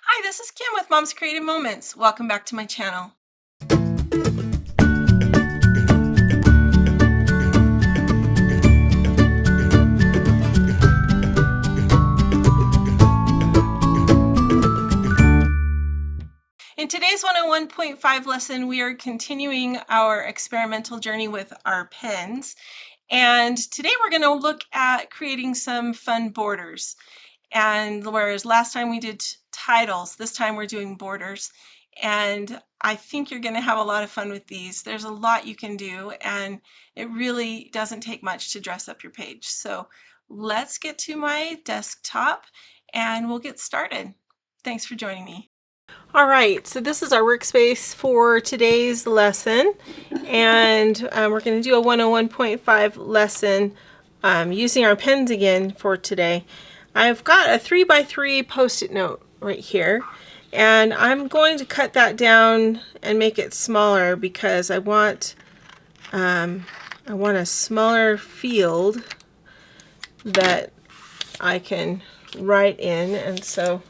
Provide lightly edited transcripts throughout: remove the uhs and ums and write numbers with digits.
Hi, this is Kim with Mom's Creative Moments. Welcome back to my channel. In today's 101.5 lesson, we are continuing our experimental journey with our pens. And today we're going to look at creating some fun borders. And whereas last time we did titles, this time we're doing borders. And I think you're going to have a lot of fun with these. There's a lot you can do, and it really doesn't take much to dress up your page. So let's get to my desktop and we'll get started. Thanks for joining me. All right, so this is our workspace for today's lesson, and we're going to do a 101.5 lesson using our pens again for today. I've got a 3x3 post-it note right here, and I'm going to cut that down and make it smaller because I want a smaller field that I can write in, and so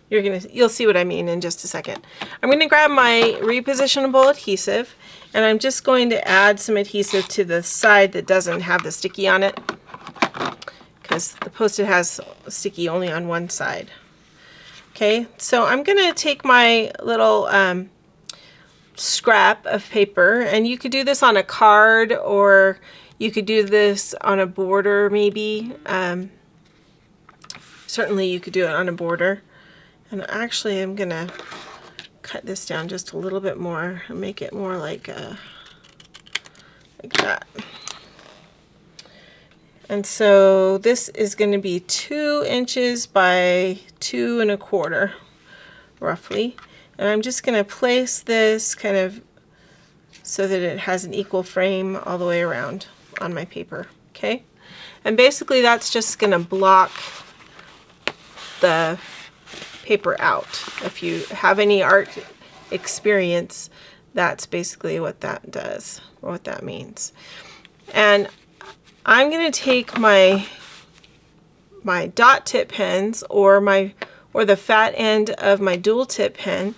you'll see what I mean in just a second. I'm going to grab my repositionable adhesive, and I'm just going to add some adhesive to the side that doesn't have the sticky on it, because the post-it has sticky only on one side. Okay, so I'm going to take my little scrap of paper, and you could do this on a card, or you could do this on a border maybe. Certainly you could do it on a border. And actually I'm going to cut this down just a little bit more and make it more like that. And so this is going to be 2 inches by 2 1/4 roughly. And I'm just going to place this kind of so that it has an equal frame all the way around on my paper. Okay? And basically that's just going to block the paper out. If you have any art experience, that's basically what that does, or what that means. And I'm going to take my dot tip pens or the fat end of my dual tip pen,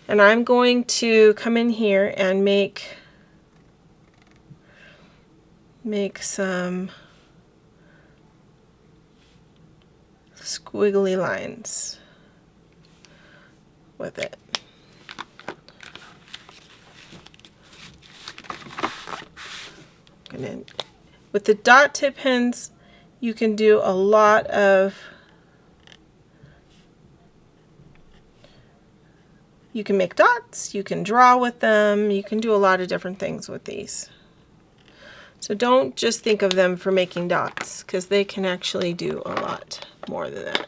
and I'm going to come in here and make some squiggly lines with it. With the dot tip pens, you can do a lot of, you can make dots, you can draw with them, you can do a lot of different things with these. So don't just think of them for making dots, because they can actually do a lot more than that.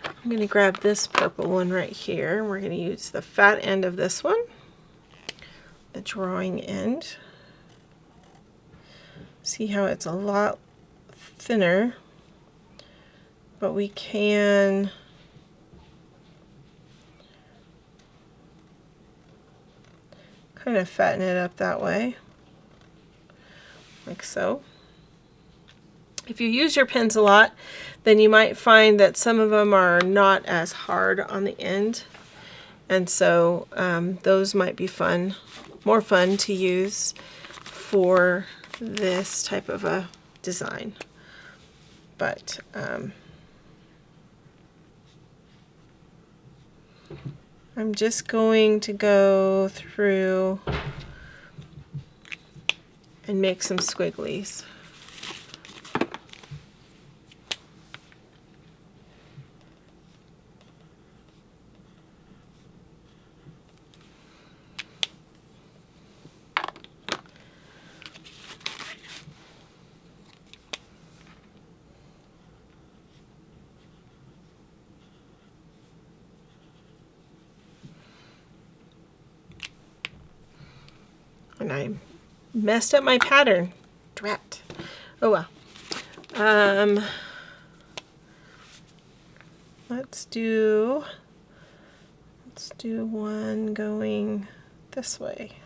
I'm going to grab this purple one right here. We're going to use the fat end of this one, the drawing end. See how it's a lot thinner, but we can kind of fatten it up that way, like so. If you use your pens a lot, then you might find that some of them are not as hard on the end, and so those might be more fun to use for this type of a design. But I'm just going to go through and make some squigglies. And I messed up my pattern. Drat. Oh well. Let's do one going this way.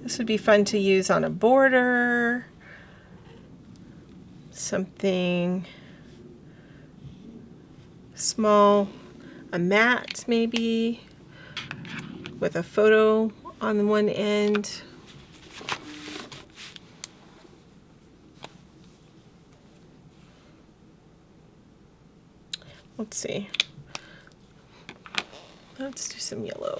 This would be fun to use on a border, something small, a mat maybe, with a photo on one end. Let's see. Let's do some yellow.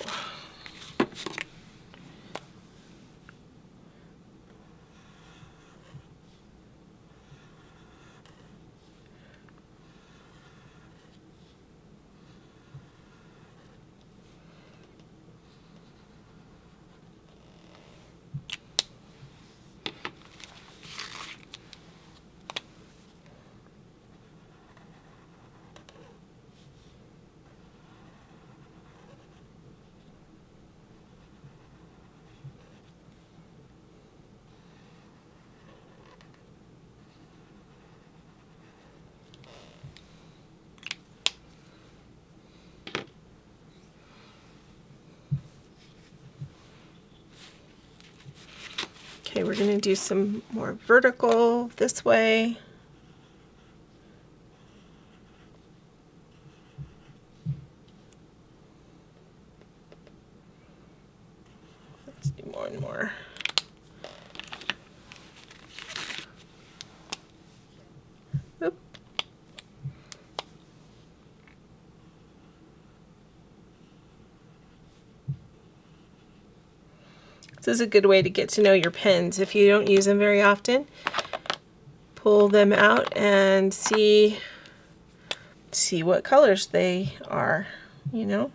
Okay, we're going to do some more vertical this way. Let's do more and more. Oop. This is a good way to get to know your pens. If you don't use them very often, pull them out and see what colors they are, you know?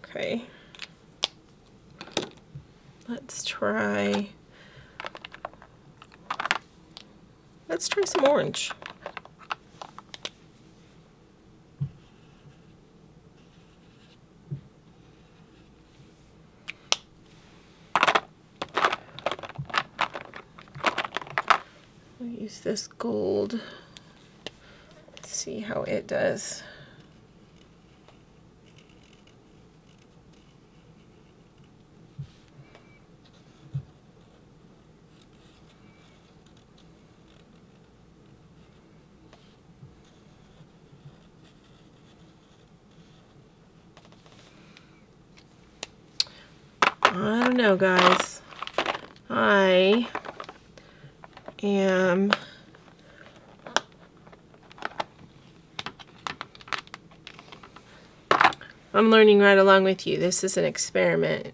Okay. Let's try some orange. We'll use this gold. Let's see how it does. I don't know, guys. I'm learning right along with you. This is an experiment.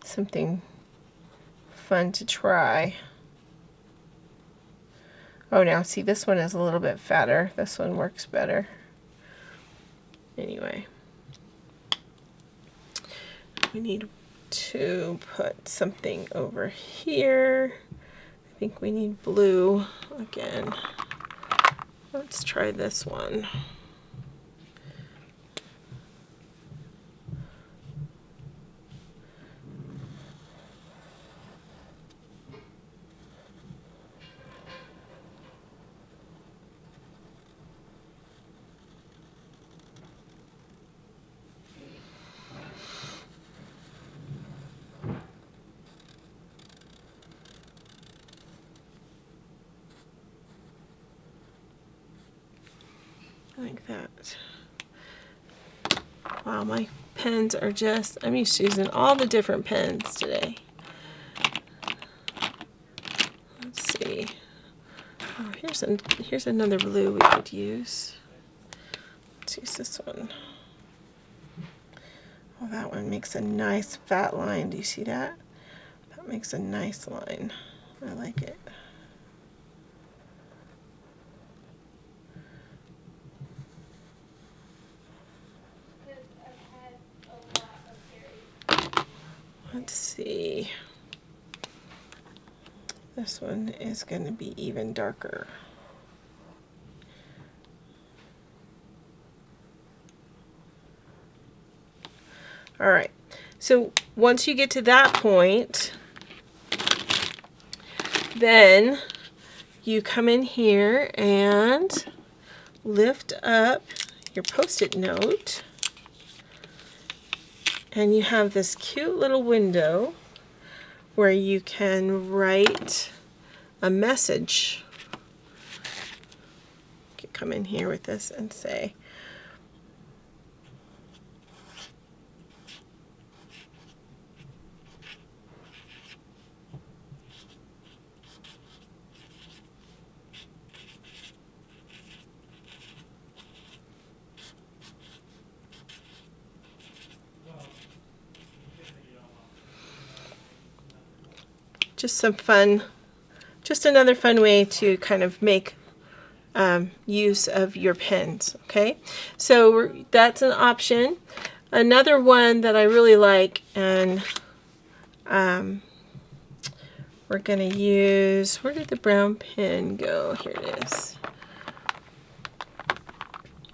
Something fun to try. Oh, now see, this one is a little bit fatter. This one works better. Anyway. We need to put something over here. I think we need blue again. Let's try this one. Like that. Wow, my pens are just, I'm used to using all the different pens today. Let's see. Oh, here's another blue we could use. Let's use this one. Oh, that one makes a nice fat line. Do you see that? That makes a nice line. I like it. Let's see. This one is going to be even darker. All right. So once you get to that point, then you come in here and lift up your Post-it note And you have this cute little window where you can write a message. You can come in here with this and say, just some fun, just another fun way to kind of make use of your pens. Okay, so that's an option. Another one that I really like, and we're going to use, where did the brown pen go? Here it is.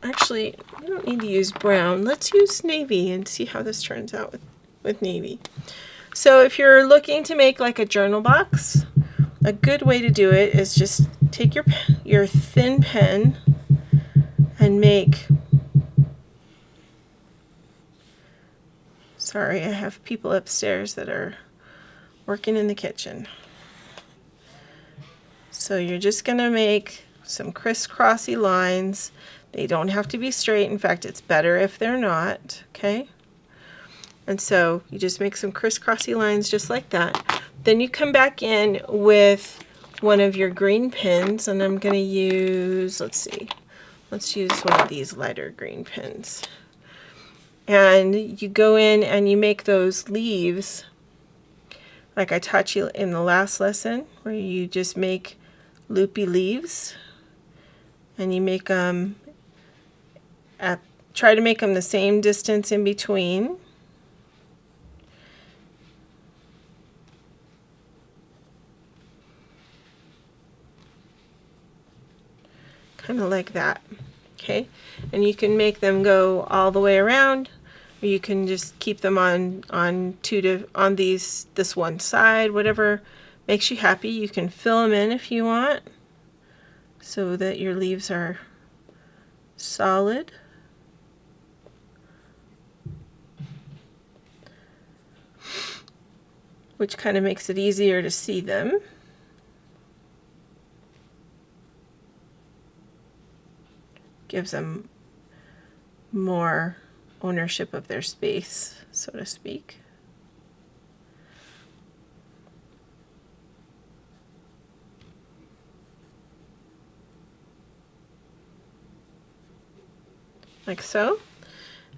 Actually, we don't need to use brown. Let's use navy and see how this turns out with navy. So if you're looking to make like a journal box, a good way to do it is just take your thin pen and make, sorry, I have people upstairs that are working in the kitchen. So you're just going to make some crisscrossy lines. They don't have to be straight. In fact, it's better if they're not, okay? And so you just make some crisscrossy lines just like that. Then you come back in with one of your green pens, and I'm going to use, let's use one of these lighter green pens. And you go in and you make those leaves like I taught you in the last lesson, where you just make loopy leaves, and you make them try to make them the same distance in between. Kind of like that, okay? And you can make them go all the way around, or you can just keep them on this one side, whatever makes you happy. You can fill them in if you want, so that your leaves are solid. Which kind of makes it easier to see them. Gives them more ownership of their space, so to speak. Like so.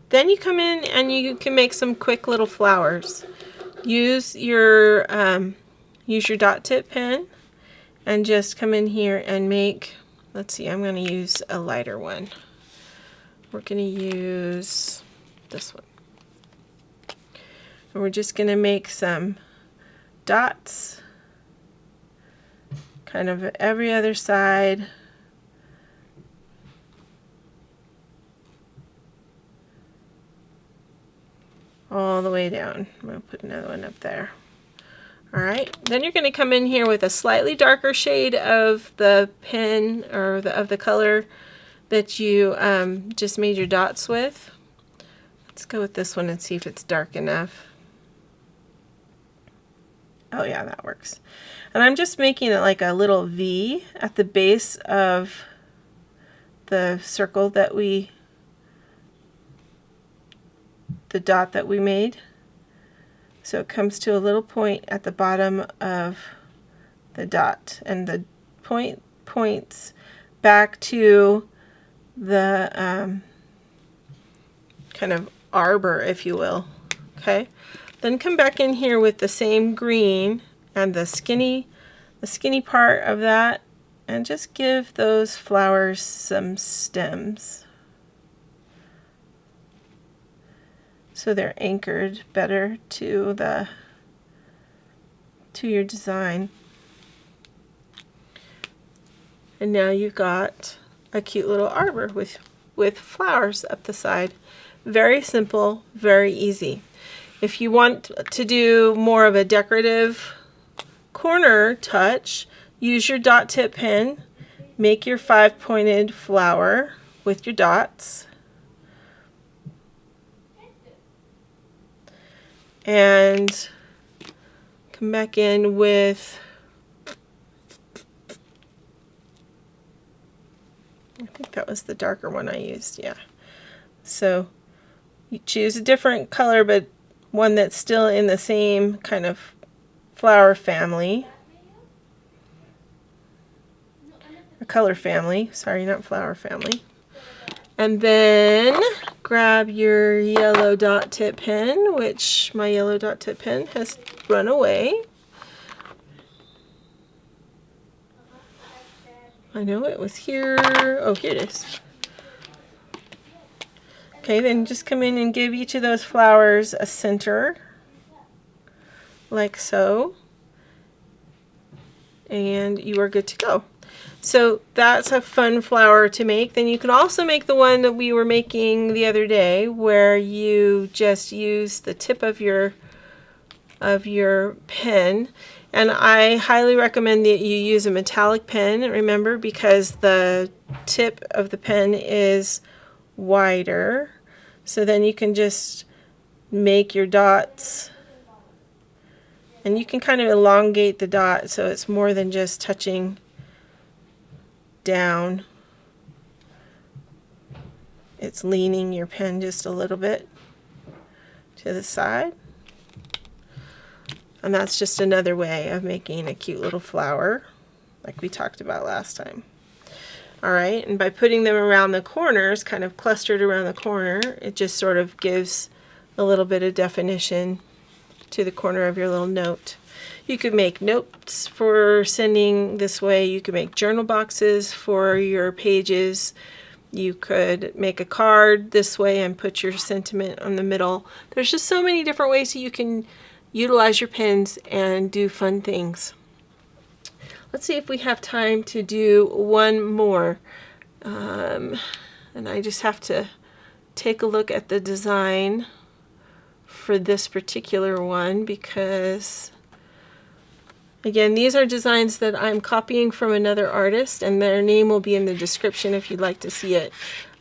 Then you come in and you can make some quick little flowers. Use your dot tip pen and just come in here and make, let's see, I'm going to use a lighter one. We're going to use this one. And we're just going to make some dots kind of every other side. All the way down. I'm going to put another one up there. Alright, then you're going to come in here with a slightly darker shade of the pen, or of the color that you just made your dots with. Let's go with this one and see if it's dark enough. Oh yeah, that works. And I'm just making it like a little V at the base of the circle that the dot that we made. So it comes to a little point at the bottom of the dot, and the point points back to the kind of arbor, if you will. Okay, then come back in here with the same green and the skinny part of that, and just give those flowers some stems so they're anchored better to your design. And now you've got a cute little arbor with flowers up the side. Very simple, very easy. If you want to do more of a decorative corner touch, use your dot tip pen, make your 5-pointed flower with your dots. and come back in with, I think that was the darker one I used, yeah. So you choose a different color, but one that's still in the same kind of flower family. A color family, sorry, not flower family. And then grab your yellow dot tip pen, which my yellow dot tip pen has run away. I know it was here. Oh, here it is. Okay, then just come in and give each of those flowers a center, like so. And you are good to go. So that's a fun flower to make. Then you can also make the one that we were making the other day, where you just use the tip of your pen. And I highly recommend that you use a metallic pen, remember, because the tip of the pen is wider. So then you can just make your dots, and you can kind of elongate the dot so it's more than just touching down. It's leaning your pen just a little bit to the side. And that's just another way of making a cute little flower like we talked about last time. Alright, and by putting them around the corners, kind of clustered around the corner, it just sort of gives a little bit of definition to the corner of your little note. You could make notes for sending this way. You could make journal boxes for your pages. You could make a card this way and put your sentiment on the middle. There's just so many different ways that you can utilize your pens and do fun things. Let's see if we have time to do one more. And I just have to take a look at the design for this particular one, because again, these are designs that I'm copying from another artist, and their name will be in the description if you'd like to see it.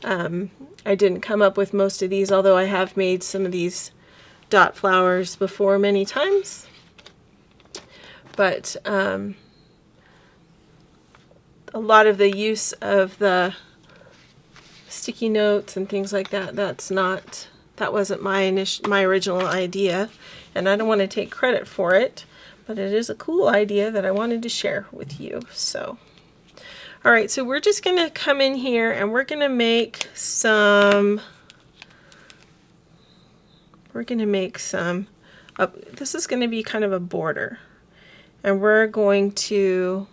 I didn't come up with most of these, although I have made some of these dot flowers before many times. But a lot of the use of the sticky notes and things like that, that wasn't my original idea, and I don't want to take credit for it, but it is a cool idea that I wanted to share with you. So, all right, so we're just going to come in here and we're going to make some. This is going to be kind of a border, and we're going to.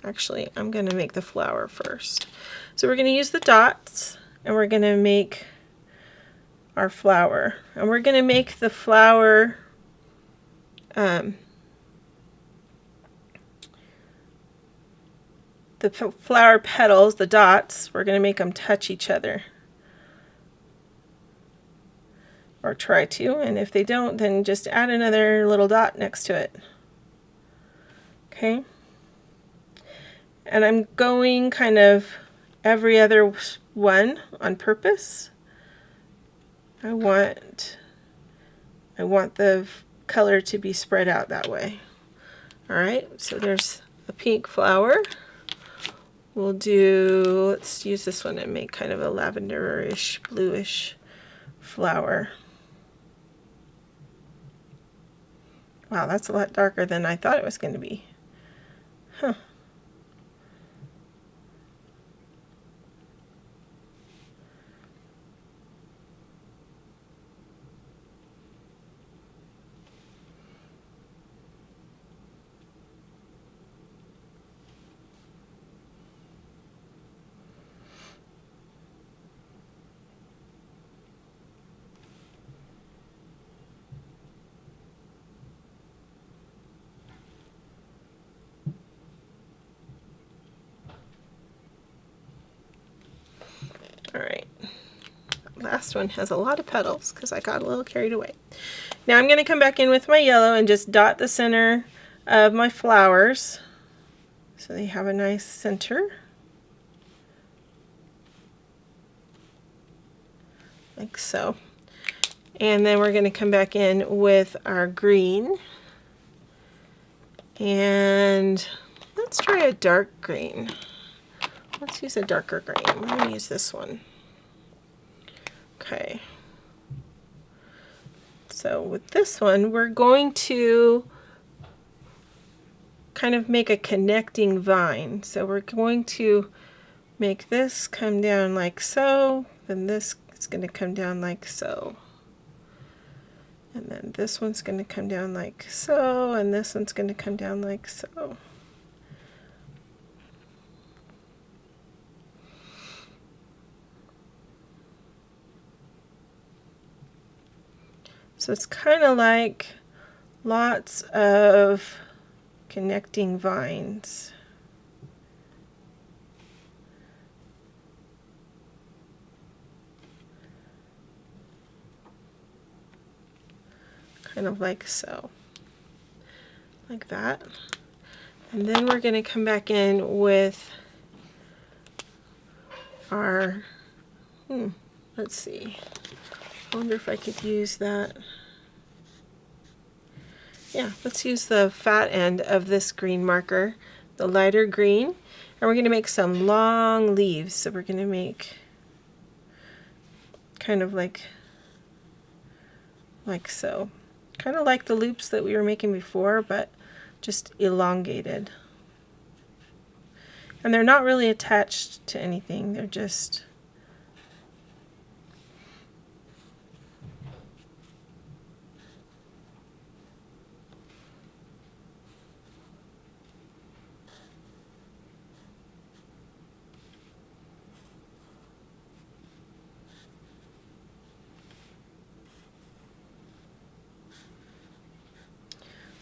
Actually, I'm going to make the flower first. So we're going to use the dots, and we're going to make our flower. And we're going to make the flower the flower petals, the dots, we're going to make them touch each other. Or try to, and if they don't, then just add another little dot next to it. Okay? And I'm going kind of every other one on purpose. I want the color to be spread out that way. Alright, so there's a pink flower. Let's use this one and make kind of a lavenderish, bluish flower. Wow, that's a lot darker than I thought it was going to be. Huh. Alright, last one has a lot of petals because I got a little carried away. Now I'm going to come back in with my yellow and just dot the center of my flowers so they have a nice center. Like so. And then we're going to come back in with our green. And let's try a dark green. Let's use a darker green. I'm going to use this one. Okay. So with this one, we're going to kind of make a connecting vine. So we're going to make this come down like so, then this is going to come down like so. And then this one's going to come down like so, and this one's going to come down like so. So it's kind of like lots of connecting vines. Kind of like so. Like that. And then we're going to come back in with our, let's see. I wonder if I could use that. Yeah, let's use the fat end of this green marker, the lighter green, and we're going to make some long leaves. So we're going to make kind of like so. Kind of like the loops that we were making before, but just elongated. And they're not really attached to anything, they're just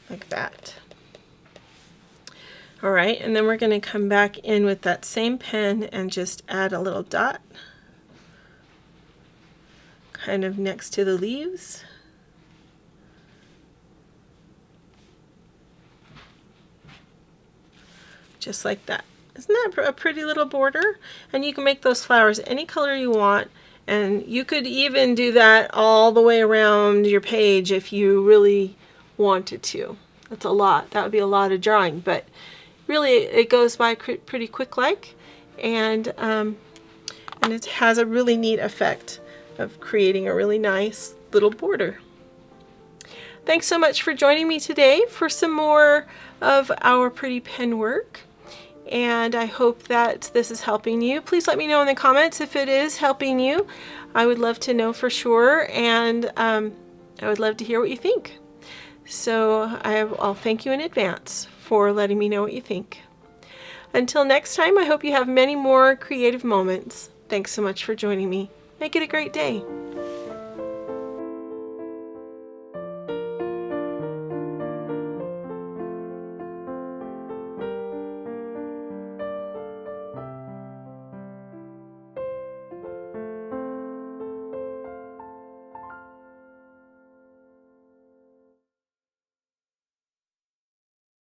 like that. All right, and then we're going to come back in with that same pen and just add a little dot kind of next to the leaves. Just like that. Isn't that a pretty little border? And you can make those flowers any color you want, and you could even do that all the way around your page if you really wanted to. That's a lot. That would be a lot of drawing, but really it goes by pretty quick like, and it has a really neat effect of creating a really nice little border. Thanks so much for joining me today for some more of our pretty pen work, and I hope that this is helping you. Please let me know in the comments if it is helping you. I would love to know for sure, and I would love to hear what you think. So I'll thank you in advance for letting me know what you think. Until next time, I hope you have many more creative moments. Thanks so much for joining me. Make it a great day.